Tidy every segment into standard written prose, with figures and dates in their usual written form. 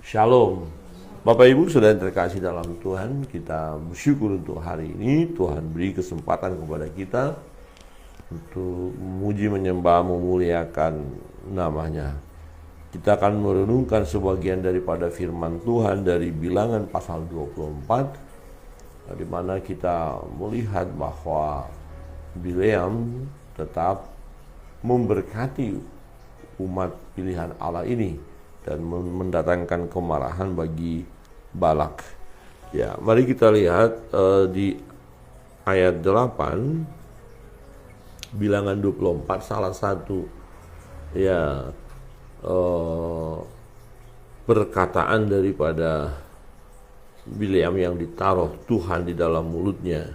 Shalom. Bapak Ibu sudah terkasih dalam Tuhan, kita bersyukur untuk hari ini. Tuhan beri kesempatan kepada kita untuk memuji, menyembah, memuliakan namanya. Kita akan merenungkan sebagian daripada firman Tuhan dari Bilangan pasal 24, di mana kita melihat bahwa Bileam tetap memberkati umat pilihan Allah ini dan mendatangkan kemarahan bagi Balak. Ya, mari kita lihat di ayat 8 Bilangan 24, salah satu perkataan daripada Bileam yang ditaruh Tuhan di dalam mulutnya.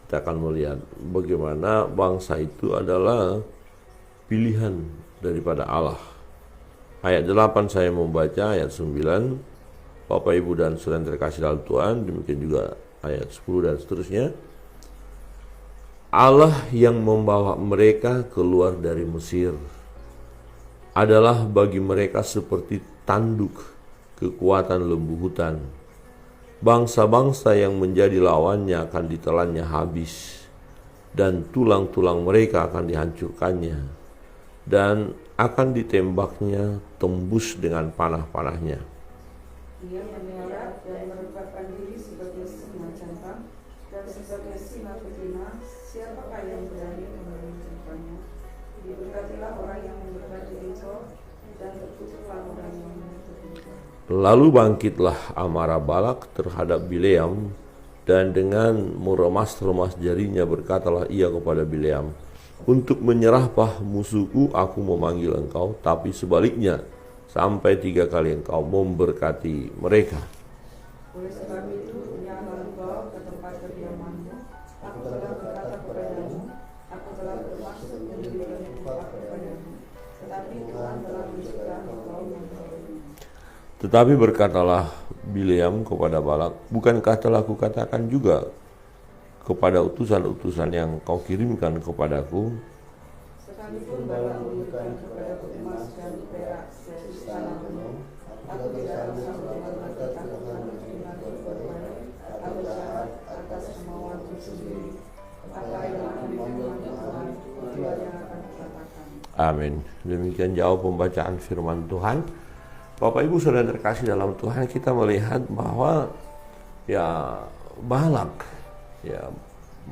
Kita akan melihat bagaimana bangsa itu adalah pilihan daripada Allah. Ayat 8 saya membaca, ayat 9, Bapak Ibu dan saudara terkasih dalam Tuhan, demikian juga ayat 10 dan seterusnya. Allah yang membawa mereka keluar dari Mesir adalah bagi mereka seperti tanduk kekuatan lembu hutan. Bangsa-bangsa yang menjadi lawannya akan ditelannya habis, dan tulang-tulang mereka akan dihancurkannya, dan akan ditembaknya tembus dengan panah-panahnya. Dia memelihara dan merupakan diri sebagai semacam tang dan sebagai singa betina. Siapakah yang berani menunjukkannya? Diberkatilah orang yang memberkati engkau, dan terkutuklah orang yang mengutuk engkau. Lalu bangkitlah amarah Balak terhadap Bileam, dan dengan meremas-remas jarinya berkatalah ia kepada Bileam, untuk menyerahpah musuhku aku memanggil engkau, tapi sebaliknya sampai 3 kali engkau memberkati mereka. Oleh sebab itu, nyala engkau ke tempat kediamanmu. Aku telah berkata kepadamu, aku telah bermaksud memberikan upah kepadamu, tetapi Tuhan telah mencegah engkau memperoleh. Tetapi berkatalah Bileam kepada Balak, bukankah telah kukatakan juga kepada utusan-utusan yang kau kirimkan kepadaku? Sekalipun Balak memberikan kepadaku emas dan perak seistana penuh, aku tidak akan memberkati Tuhan dengan berkorban atau jahat atas kemauanku sendiri. Apa yang akan difirman Tuhan, itulah yang akan kukatakan. Amin. Demikian jauh pembacaan firman Tuhan. Bapak Ibu saudara terkasih dalam Tuhan, kita melihat bahwa Balak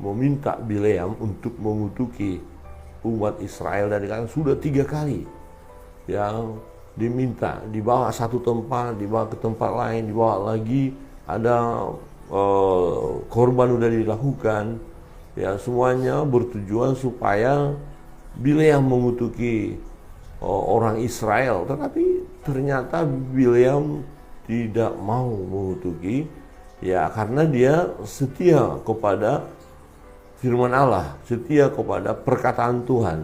meminta Bileam untuk mengutuki umat Israel, dan dikatakan sudah 3 kali yang diminta, dibawa satu tempat, dibawa ke tempat lain, dibawa lagi, ada korban sudah dilakukan, semuanya bertujuan supaya Bileam mengutuki orang Israel. Tetapi ternyata Bileam tidak mau mengutuki, karena dia setia kepada firman Allah, setia kepada perkataan Tuhan.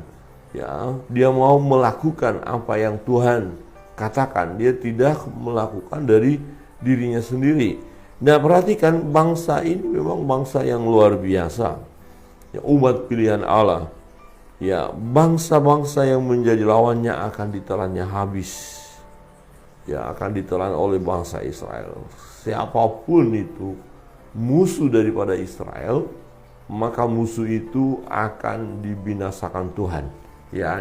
Dia mau melakukan apa yang Tuhan katakan, dia tidak melakukan dari dirinya sendiri. Nah, perhatikan, bangsa ini memang bangsa yang luar biasa, umat pilihan Allah. Bangsa-bangsa yang menjadi lawannya akan ditelannya habis, akan ditelan oleh bangsa Israel. Siapapun itu musuh daripada Israel, maka musuh itu akan dibinasakan Tuhan.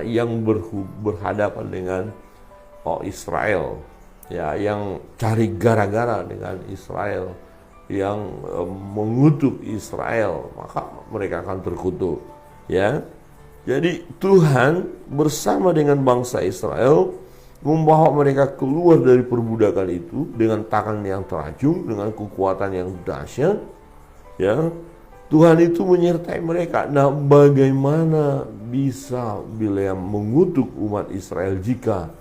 Yang berhadapan dengan Israel, yang cari gara-gara dengan Israel, yang mengutuk Israel, maka mereka akan terkutuk. Jadi Tuhan bersama dengan bangsa Israel membawa mereka keluar dari perbudakan itu dengan tangan yang terajung, dengan kekuatan yang dahsyat. Tuhan itu menyertai mereka. Nah, bagaimana bisa Bileam mengutuk umat Israel jika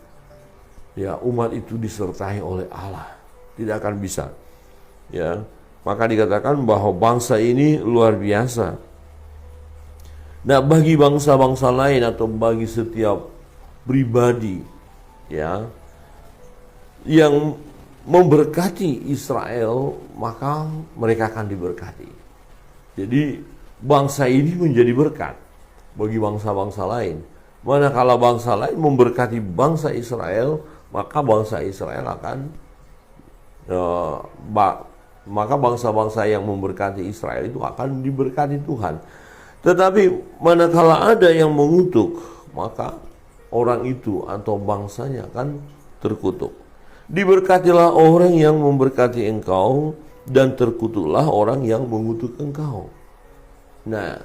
umat itu disertai oleh Allah? Tidak akan bisa. Maka dikatakan bahwa bangsa ini luar biasa. Nah, bagi bangsa-bangsa lain atau bagi setiap pribadi yang memberkati Israel, maka mereka akan diberkati. Jadi bangsa ini menjadi berkat bagi bangsa-bangsa lain. Manakala bangsa lain memberkati bangsa Israel, maka bangsa Israel akan eh, maka bangsa-bangsa yang memberkati Israel itu akan diberkati Tuhan. Tetapi manakala ada yang mengutuk, maka orang itu atau bangsanya akan terkutuk. Diberkatilah orang yang memberkati engkau, dan terkutuklah orang yang mengutuk engkau. Nah,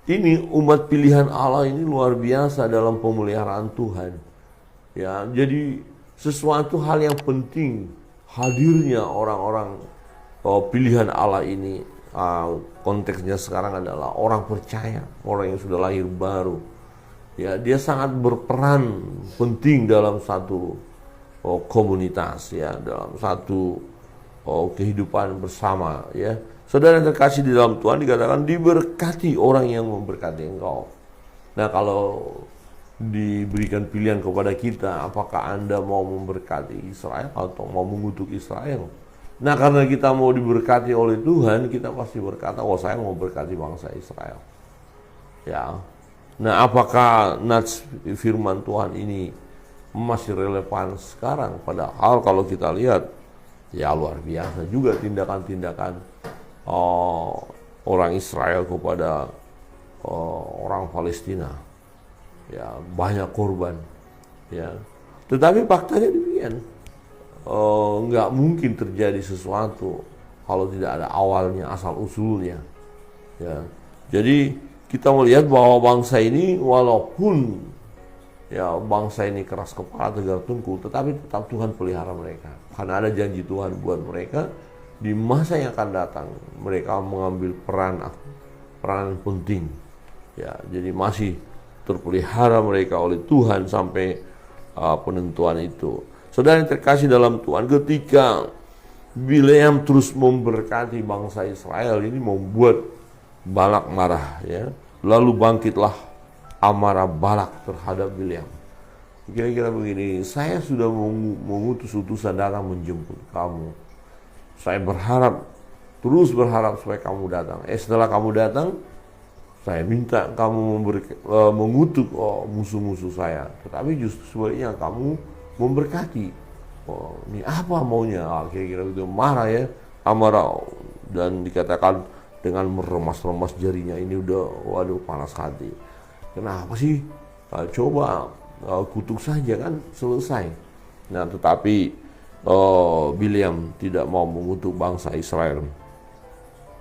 ini umat pilihan Allah ini luar biasa dalam pemeliharaan Tuhan. Ya, jadi sesuatu hal yang penting hadirnya orang-orang pilihan Allah ini. Konteksnya sekarang adalah orang percaya, orang yang sudah lahir baru. Ya, dia sangat berperan penting dalam satu komunitas, ya, dalam satu kehidupan bersama, ya. Saudara yang terkasih di dalam Tuhan, dikatakan diberkati orang yang memberkati engkau. Nah, kalau diberikan pilihan kepada kita, apakah Anda mau memberkati Israel atau mau mengutuk Israel? Nah, karena kita mau diberkati oleh Tuhan, kita pasti berkata, oh, saya mau berkati bangsa Israel. Ya. Nah, apakah nats firman Tuhan ini masih relevan sekarang? Padahal kalau kita lihat, ya luar biasa juga tindakan-tindakan orang Israel kepada orang Palestina. Ya, banyak korban. Ya, tetapi faktanya demikian. Nggak mungkin terjadi sesuatu kalau tidak ada awalnya, asal usulnya. Ya, jadi kita melihat bahwa bangsa ini walaupun ya bangsa ini keras kepala, tegar tungkul, tetapi tetap Tuhan pelihara mereka. Karena ada janji Tuhan buat mereka di masa yang akan datang. Mereka mengambil peran penting. Ya, jadi masih terpelihara mereka oleh Tuhan sampai penentuan itu. Saudara yang terkasih dalam Tuhan, ketika Bileam terus memberkati bangsa Israel, ini membuat Balak marah, ya. Lalu bangkitlah amarah Balak terhadap Bileam. Kira-kira begini, saya sudah mengutus utusan datang menjemput kamu. Saya terus berharap supaya kamu datang. Setelah kamu datang, saya minta kamu mengutuk musuh-musuh saya. Tetapi justru sebaliknya kamu memberkati. Ini apa maunya? Kira-kira begitu, marah, ya, amarah. Dan dikatakan dengan meremas-remas jarinya, ini udah, waduh, panas hati. Kenapa sih? Coba kutuk saja, kan selesai. Nah, tetapi Bileam tidak mau mengutuk bangsa Israel.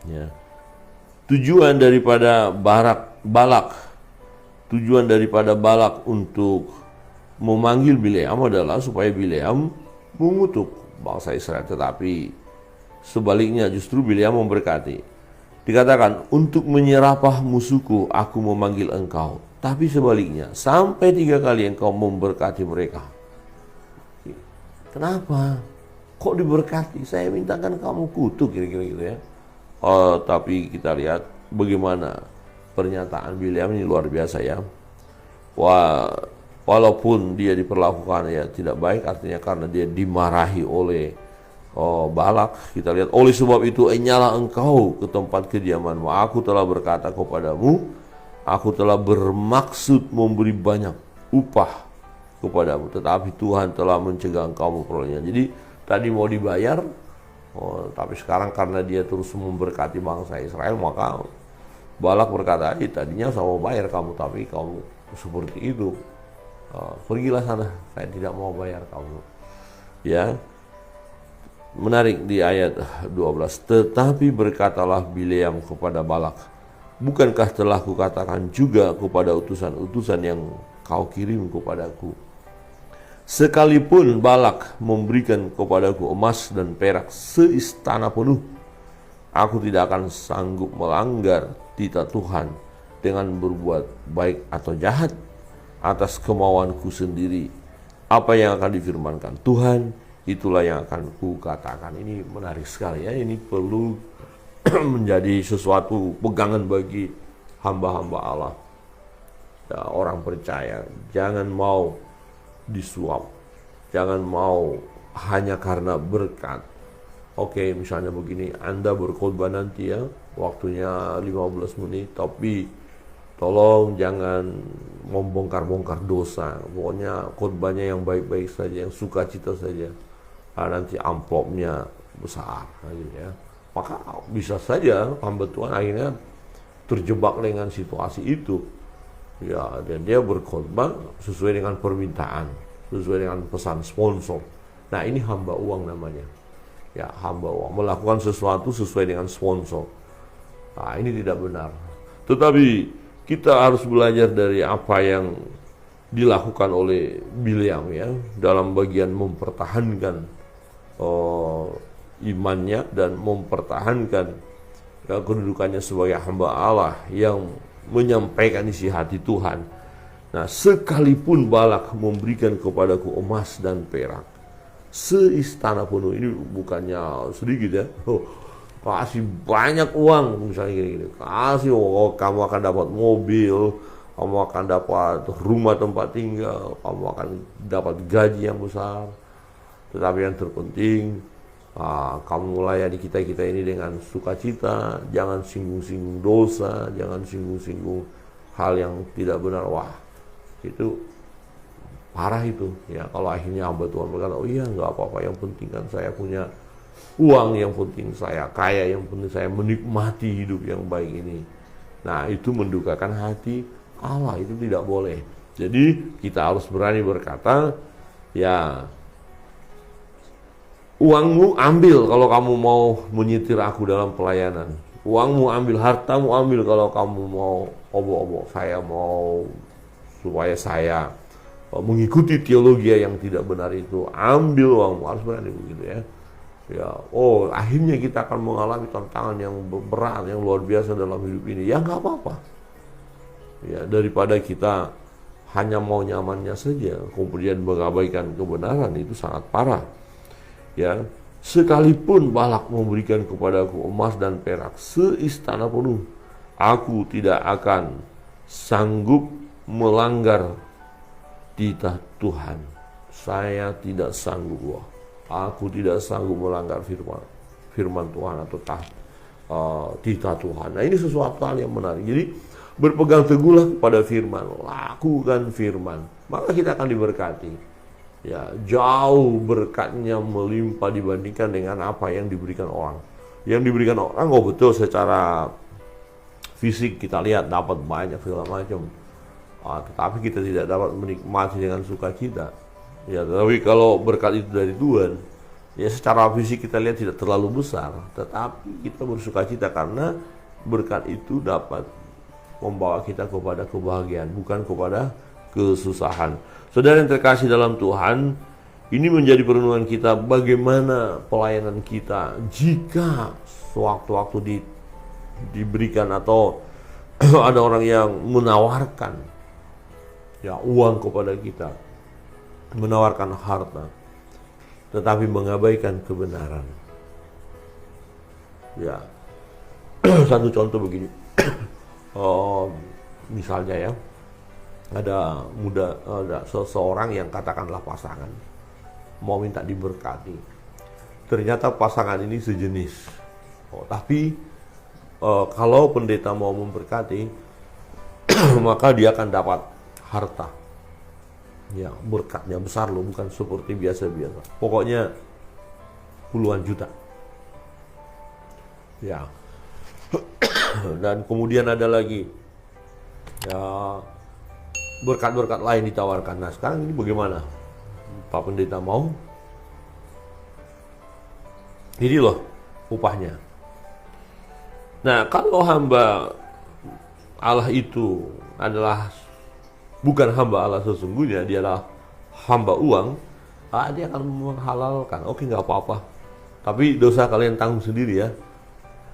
Ya. Tujuan daripada Balak untuk memanggil Bileam adalah supaya Bileam mengutuk bangsa Israel. Tetapi sebaliknya justru Bileam memberkati. Dikatakan, untuk menyerapah musuhku aku memanggil engkau. Tapi sebaliknya, sampai 3 kali engkau memberkati mereka. Kenapa? Kok diberkati? Saya mintakan kamu kutuk, kira-kira gitu, ya. Tapi kita lihat bagaimana pernyataan Bileam ini luar biasa, ya. Walaupun dia diperlakukan ya tidak baik, artinya karena dia dimarahi oleh Balak, kita lihat, oleh sebab itu enyalah engkau ke tempat kediamanmu. Aku telah berkata kepadamu, aku telah bermaksud memberi banyak upah kepadamu, tetapi Tuhan telah mencegah engkau memperolehnya. Jadi tadi mau dibayar, tapi sekarang karena dia terus memberkati bangsa Israel, maka Balak berkata, tadinya saya mau bayar kamu, tapi kamu seperti itu. Pergilah sana, saya tidak mau bayar kamu. Ya. Menarik di ayat 12, tetapi berkatalah Bileam kepada Balak, bukankah telah kukatakan juga kepada utusan-utusan yang kau kirim kepadaku, sekalipun Balak memberikan kepadaku emas dan perak seistana penuh, aku tidak akan sanggup melanggar titah Tuhan dengan berbuat baik atau jahat atas kemauanku sendiri. Apa yang akan difirmankan Tuhan, itulah yang akan kukatakan. Ini menarik sekali, ya. Ini perlu menjadi sesuatu pegangan bagi hamba-hamba Allah, ya, orang percaya. Jangan mau disuap, jangan mau hanya karena berkat. Oke, misalnya begini, Anda berkhotbah nanti, ya, waktunya 15 menit, tapi tolong jangan membongkar-bongkar dosa. Pokoknya khotbahnya yang baik-baik saja, yang sukacita saja. nanti amplopnya besar gitu ya. Maka bisa saja hamba Tuhan akhirnya terjebak dengan situasi itu. Ya, dan dia berkhotbah sesuai dengan permintaan, sesuai dengan pesan sponsor. Nah, ini hamba uang namanya. Ya, hamba uang melakukan sesuatu sesuai dengan sponsor. Nah, ini tidak benar. Tetapi kita harus belajar dari apa yang dilakukan oleh Bileam ya, dalam bagian mempertahankan imannya dan mempertahankan kedudukannya sebagai hamba Allah yang menyampaikan isi hati Tuhan. Nah, sekalipun Balak memberikan kepadaku emas dan perak seistana penuh, ini bukannya sedikit ya. Kasih banyak uang misalnya gini, kasih kamu akan dapat mobil, kamu akan dapat rumah tempat tinggal, kamu akan dapat gaji yang besar. Tetapi yang terpenting, kamu melayani kita ini dengan sukacita, jangan singgung-singgung dosa, jangan singgung-singgung hal yang tidak benar. Wah, itu parah itu ya. Kalau akhirnya hamba Tuhan berkata, oh iya nggak apa-apa, yang penting kan saya punya uang, yang penting saya kaya, yang penting saya menikmati hidup yang baik ini. Nah, itu mendukakan hati Allah, itu tidak boleh. Jadi kita harus berani berkata, ya uangmu ambil kalau kamu mau menyetir aku dalam pelayanan. Uangmu ambil, hartamu ambil kalau kamu mau obok-obok. Saya mau supaya saya mengikuti teologi yang tidak benar itu. Ambil uangmu, harus berani begitu ya. Ya, akhirnya kita akan mengalami tantangan yang berat, yang luar biasa dalam hidup ini. Ya nggak apa-apa. Ya, daripada kita hanya mau nyamannya saja, kemudian mengabaikan kebenaran, itu sangat parah. Ya, sekalipun Balak memberikan kepadaku emas dan perak seistana penuh, aku tidak akan sanggup melanggar titah Tuhan. Saya tidak sanggup, loh. Aku tidak sanggup melanggar firman Tuhan atau titah Tuhan. Nah, ini sesuatu hal yang menarik. Jadi berpegang teguhlah kepada firman, lakukan firman, maka kita akan diberkati. Ya, jauh berkatnya melimpah dibandingkan dengan apa yang diberikan orang. Yang diberikan orang, betul secara fisik kita lihat dapat banyak segala macam, tetapi kita tidak dapat menikmati dengan sukacita. Ya, tapi kalau berkat itu dari Tuhan, ya secara fisik kita lihat tidak terlalu besar, tetapi kita bersukacita karena berkat itu dapat membawa kita kepada kebahagiaan, bukan kepada kesusahan. Saudara yang terkasih dalam Tuhan, ini menjadi perenungan kita, bagaimana pelayanan kita jika sewaktu-waktu diberikan atau ada orang yang menawarkan ya uang kepada kita, menawarkan harta, tetapi mengabaikan kebenaran. Ya, satu contoh begini. Misalnya ya, ada seseorang yang katakanlah pasangan mau minta diberkati. Ternyata pasangan ini sejenis. Tapi kalau pendeta mau memberkati, maka dia akan dapat harta. Ya, berkatnya besar loh, bukan seperti biasa-biasa. Pokoknya puluhan juta. Ya. Dan kemudian ada lagi ya, berkat-berkat lain ditawarkan. Nah, sekarang ini bagaimana? Pak pendeta mau? Ini loh upahnya. Nah, kalau hamba Allah itu adalah bukan hamba Allah sesungguhnya, dia adalah hamba uang, dia akan menghalalkan. Oke, nggak apa-apa, tapi dosa kalian tanggung sendiri ya.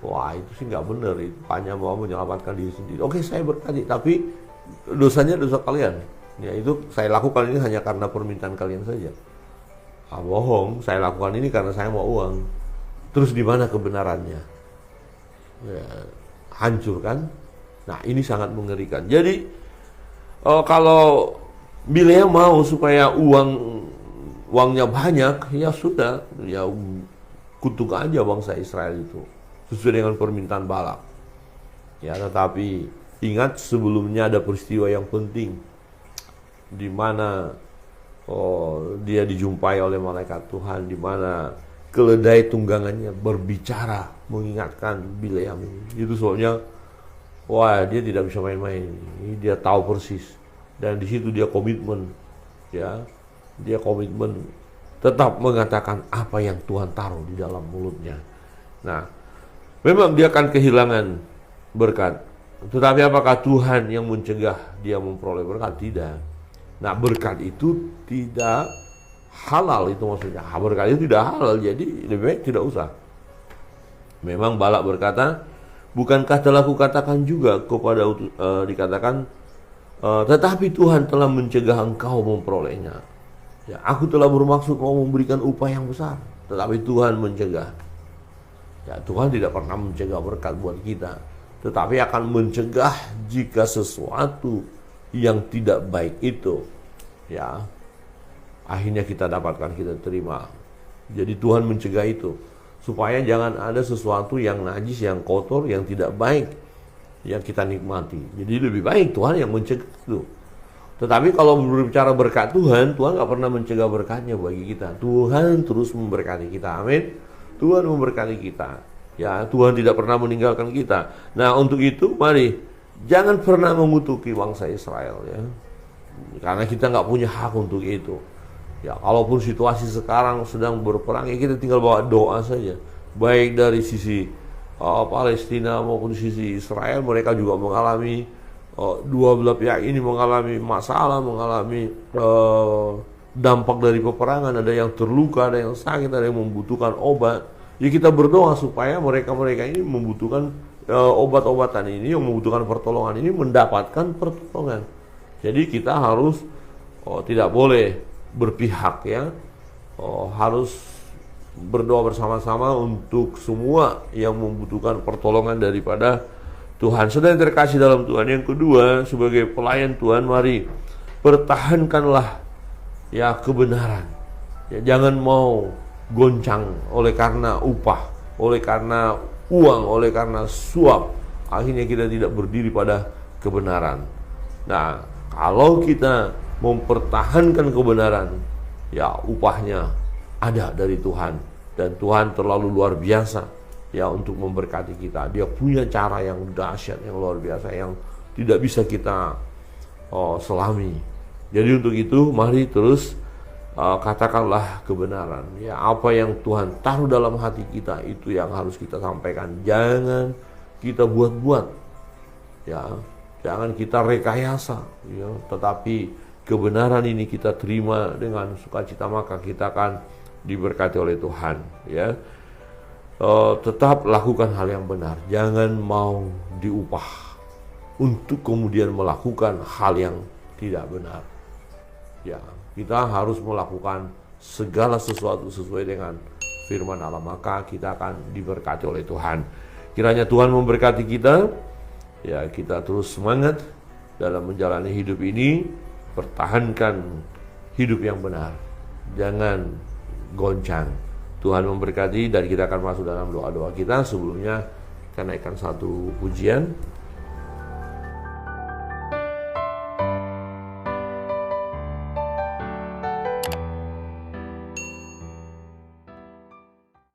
Wah, itu sih nggak benar, itu hanya mau menyelamatkan diri sendiri. Oke, saya berkati, tapi dosanya dosa kalian. Ya, itu saya lakukan ini hanya karena permintaan kalian saja. Bohong, saya lakukan ini karena saya mau uang. Terus di mana kebenarannya? Ya, hancur kan? Nah, ini sangat mengerikan. Jadi kalau Bileam mau supaya uangnya banyak, ya sudah, ya kutuk aja bangsa Israel itu sesuai dengan permintaan Balak. Ya, tetapi ingat sebelumnya ada peristiwa yang penting di mana dia dijumpai oleh malaikat Tuhan di mana keledai tunggangannya berbicara mengingatkan Bileam ini. Itu soalnya wah, dia tidak bisa main-main. Dia tahu persis. Dan di situ dia komitmen, ya. Dia komitmen tetap mengatakan apa yang Tuhan taruh di dalam mulutnya. Nah, memang dia akan kehilangan berkat. Tetapi apakah Tuhan yang mencegah dia memperoleh berkat? Tidak. Nah, berkat itu tidak halal, itu maksudnya. Berkat itu tidak halal, jadi lebih baik tidak usah. Memang Balak berkata, bukankah telah kukatakan juga kepada dikatakan, tetapi Tuhan telah mencegah engkau memperolehnya. Ya, aku telah bermaksud mau memberikan upah yang besar, tetapi Tuhan mencegah. Ya, Tuhan tidak pernah mencegah berkat buat kita, tetapi akan mencegah jika sesuatu yang tidak baik itu, ya, akhirnya kita dapatkan, kita terima. Jadi Tuhan mencegah itu supaya jangan ada sesuatu yang najis, yang kotor, yang tidak baik yang kita nikmati. Jadi lebih baik Tuhan yang mencegah itu. Tetapi kalau berbicara berkat Tuhan, Tuhan gak pernah mencegah berkatnya bagi kita. Tuhan terus memberkati kita, amin. Tuhan memberkati kita, ya. Tuhan tidak pernah meninggalkan kita. Nah, untuk itu mari jangan pernah mengutuki bangsa Israel, ya, karena kita gak punya hak untuk itu. Ya, kalaupun situasi sekarang sedang berperang, ya kita tinggal bawa doa saja. Baik dari sisi Palestina maupun sisi Israel, mereka juga mengalami dua belah pihak ini mengalami masalah, mengalami dampak dari peperangan. Ada yang terluka, ada yang sakit, ada yang membutuhkan obat. Ya, kita berdoa supaya mereka ini membutuhkan obat-obatan ini, yang membutuhkan pertolongan ini mendapatkan pertolongan. Jadi kita harus tidak boleh berpihak, ya. Harus berdoa bersama-sama untuk semua yang membutuhkan pertolongan daripada Tuhan. Saudara yang terkasih dalam Tuhan, yang kedua, sebagai pelayan Tuhan, mari pertahankanlah, ya, kebenaran. Ya, jangan mau goncang oleh karena upah, oleh karena uang, oleh karena suap. Akhirnya kita tidak berdiri pada kebenaran. Nah, kalau kita mempertahankan kebenaran, ya, upahnya ada dari Tuhan. Dan Tuhan terlalu luar biasa, ya, untuk memberkati kita. Dia punya cara yang dahsyat, yang luar biasa, yang tidak bisa kita selami. Jadi untuk itu mari terus katakanlah kebenaran. Ya, apa yang Tuhan taruh dalam hati kita, itu yang harus kita sampaikan. Jangan kita buat-buat, ya, jangan kita rekayasa, ya, tetapi kebenaran ini kita terima dengan sukacita, maka kita akan diberkati oleh Tuhan, ya. Tetap lakukan hal yang benar, jangan mau diupah untuk kemudian melakukan hal yang tidak benar. Ya, kita harus melakukan segala sesuatu sesuai dengan firman Allah, maka kita akan diberkati oleh Tuhan. Kiranya Tuhan memberkati kita, ya. Kita terus semangat dalam menjalani hidup ini, pertahankan hidup yang benar, jangan goncang. Tuhan memberkati, dan kita akan masuk dalam doa-doa kita. Sebelumnya kita naikkan satu pujian.